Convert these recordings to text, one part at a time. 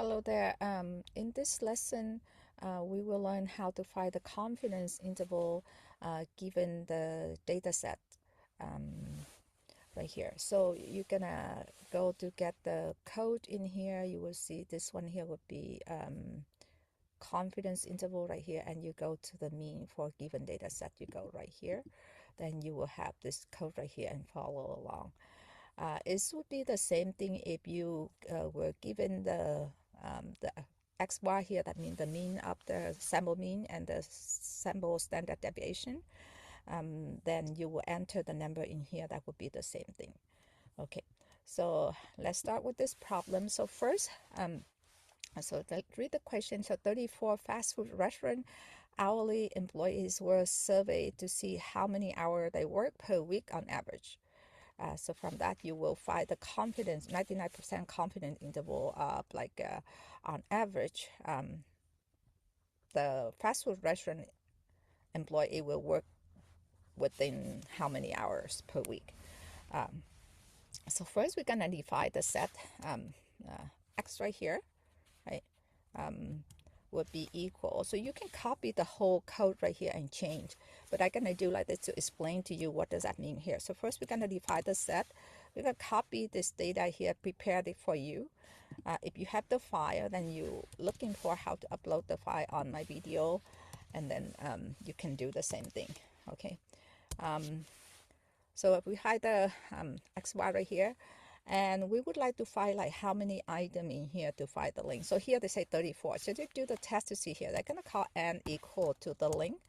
Hello there. In this lesson, we will learn how to find the confidence interval given the data set right here. So you're gonna go to get the code in here. You will see this one here would be confidence interval right here, and you go to the mean for given data set. You go right here, then you will have this code right here and follow along. It would be the same thing if you were given the x bar here, that means the mean of the sample mean and the sample standard deviation. Then you will enter the number in here. That would be the same thing. Okay, so let's start with this problem. So first, so read the question. So 34 fast food restaurant hourly employees were surveyed to see how many hours they work per week on average. So from that, you will find the confidence, 99% confidence interval of on average, the fast food restaurant employee will work within how many hours per week. So first, we're gonna define the set x right here, right? Would be equal. So you can copy the whole code right here and change, but I'm gonna do like this to explain to you what does that mean here. So first we're gonna define the set. We're gonna copy this data here, prepared it for you. If you have the file, then you looking for how to upload the file on my video, and then you can do the same thing. Okay. So if we hide the XY right here, and we would like to find like how many items in here to find the length. So here they say 34. So to do the test to see here, they're gonna call n equal to the length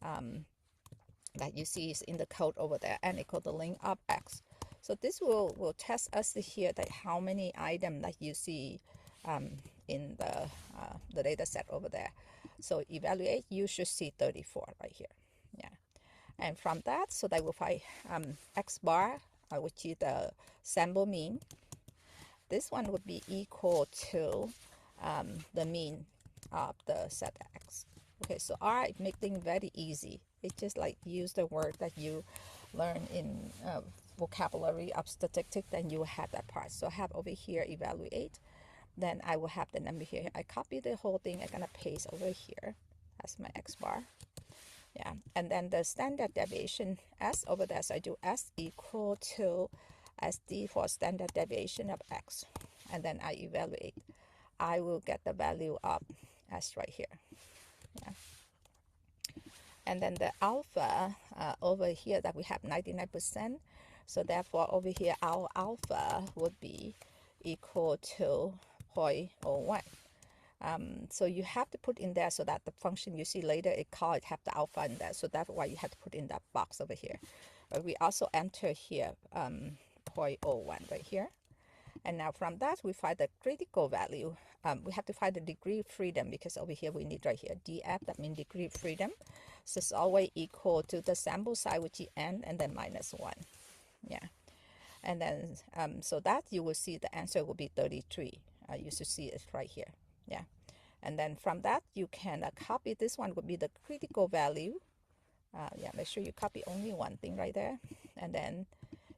that you see is in the code over there, n equal to the length of x. So this will test us here that how many items that you see in the data set over there. So evaluate, you should see 34 right here. Yeah. And from that, so they will find x bar, which is the sample mean. This one would be equal to the mean of the set x. Okay, so R make things very easy. It's just like use the word that you learn in vocabulary of statistics, then you have that part. So I have over here evaluate, then I will have the number here. I copy the whole thing, I'm gonna paste over here. That's my x bar. Yeah, and then the standard deviation S over there, so I do S equal to SD for standard deviation of X, and then I evaluate. I will get the value of S right here. Yeah. And then the alpha over here that we have 99%, so therefore over here our alpha would be equal to 0.01. So you have to put in there so that the function you see later, it have the alpha in there. So that's why you have to put in that box over here. But we also enter here 0.01 right here. And now from that, we find the critical value. We have to find the degree of freedom, because over here we need right here df, that means degree of freedom. So it's always equal to the sample size, which is n, and then minus 1. Yeah. And then so that you will see the answer will be 33. You should see it right here. Yeah, and then from that you can copy this one would be the critical value. Yeah, make sure you copy only one thing right there, and then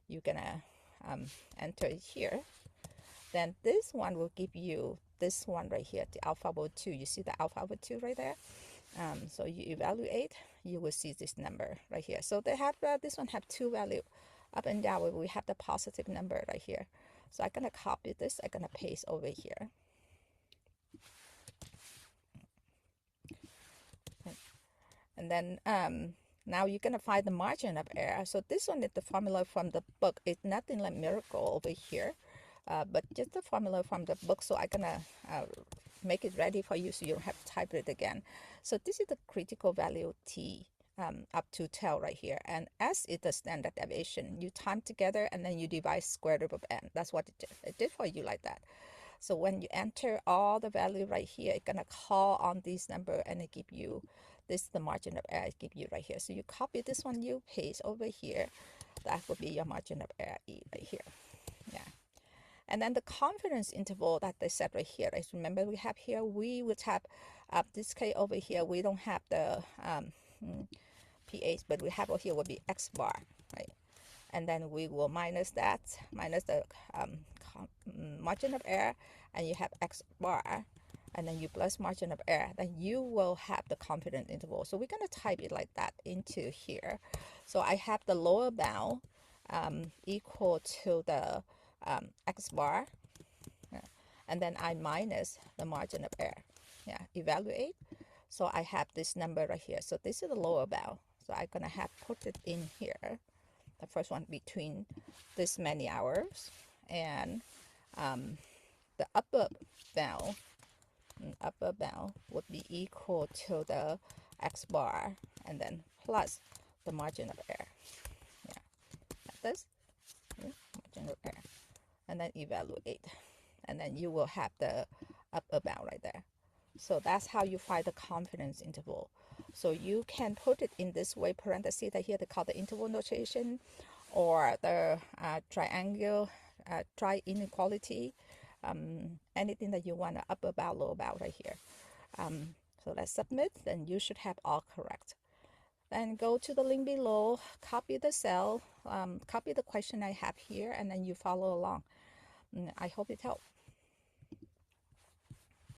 you're gonna enter it here. Then this one will give you this one right here, the alpha over 2. You see the alpha over 2 right there. So you evaluate, you will see this number right here. So they have this one have 2 value up and down. We have the positive number right here. So I'm gonna copy this, I'm gonna paste over here. And then now you're gonna find the margin of error. So this one is the formula from the book. It's nothing like miracle over here, but just the formula from the book. So I'm gonna make it ready for you so you don't have to type it again. So this is the critical value t up to 10 right here, and s is the standard deviation. You time together and then you divide square root of n. That's what it did. It did for you like that. So when you enter all the value right here, it's gonna call on this number and it give you this, the margin of error it give you right here. So you copy this one, you paste over here. That would be your margin of error E right here. Yeah. And then the confidence interval that they set right here, right? Remember we have here, we would have this case over here, we don't have the pH, but we have over here would be X bar, right? and then we will minus that, minus the margin of error, and you have X bar, and then you plus margin of error, then you will have the confidence interval. So we're going to type it like that into here. So I have the lower bound equal to the X bar, and then I minus the margin of error. Evaluate. So I have this number right here. So this is the lower bound. So I'm going to have put it in here. The first one between this many hours, and the upper bound would be equal to the X bar, and then plus the margin of error. Like this, margin of error, and then evaluate, and then you will have the upper bound right there. So that's how you find the confidence interval. So you can put it in this way, parentheses that here they call the interval notation, or the triangle, tri-inequality, anything that you want to upper bound, lower bound right here. So let's submit, then you should have all correct. Then go to the link below, copy the cell, copy the question I have here, and then you follow along. I hope it helped.